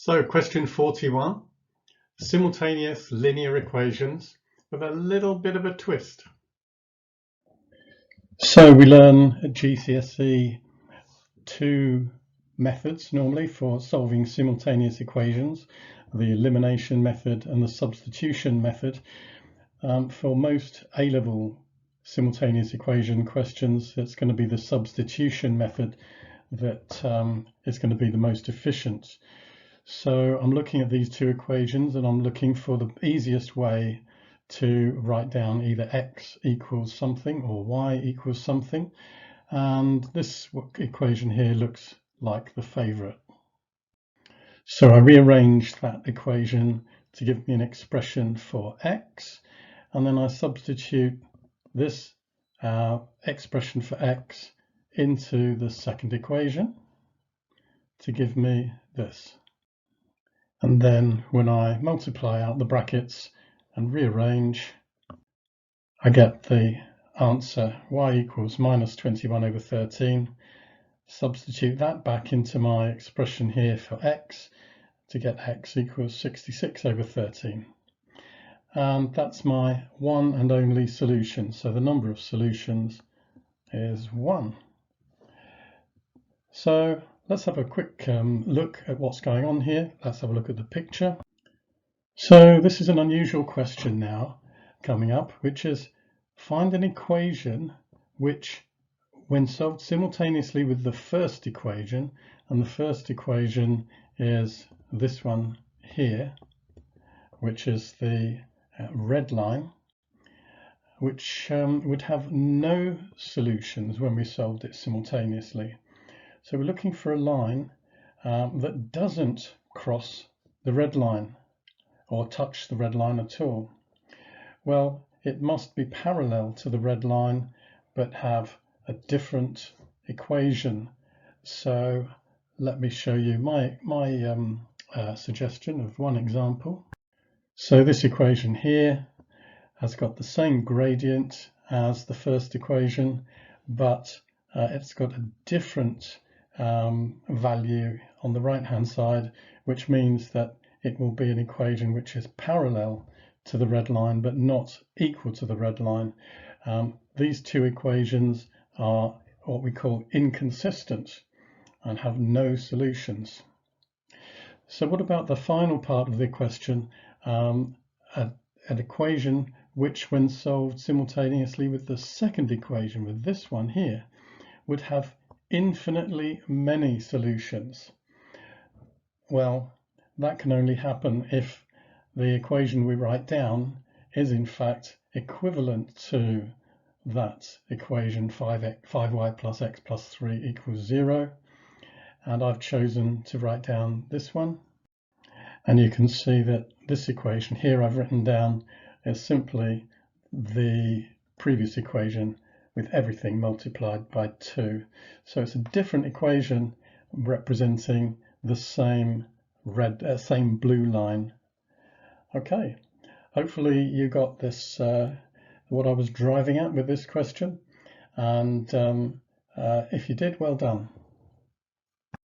So question 41, simultaneous linear equations with a little bit of a twist. So we learn at GCSE two methods normally for solving simultaneous equations, the elimination method and the substitution method. For most A-level simultaneous equation questions, it's going to be the substitution method that is going to be the most efficient. So I'm looking at these two equations and I'm looking for the easiest way to write down either x equals something or y equals something. And this equation here looks like the favorite. So I rearranged that equation to give me an expression for x, and then I substitute this expression for x into the second equation to give me this. And then when I multiply out the brackets and rearrange, I get the answer y equals minus 21 over 13. Substitute that back into my expression here for x to get x equals 66 over 13. And that's my one and only solution. So the number of solutions is 1. So let's have a quick look at what's going on here. Let's have a look at the picture. So this is an unusual question now coming up, which is find an equation which, when solved simultaneously with the first equation, and the first equation is this one here, which is the red line, which would have no solutions when we solved it simultaneously. So we're looking for a line that doesn't cross the red line or touch the red line at all. Well, it must be parallel to the red line but have a different equation. So let me show you my suggestion of one example. So this equation here has got the same gradient as the first equation, but it's got a different value on the right hand side, which means that it will be an equation which is parallel to the red line but not equal to the red line. These two equations are what we call inconsistent and have no solutions. So what about the final part of the question, an equation which, when solved simultaneously with the second equation, with this one here, would have infinitely many solutions? Well, that can only happen if the equation we write down is in fact equivalent to that equation 5y plus x plus 3 equals 0. And I've chosen to write down this one. And you can see that this equation here I've written down is simply the previous equation with everything multiplied by 2. So it's a different equation representing the same same blue line. Okay, hopefully you got this, what I was driving at with this question, and if you did, well done.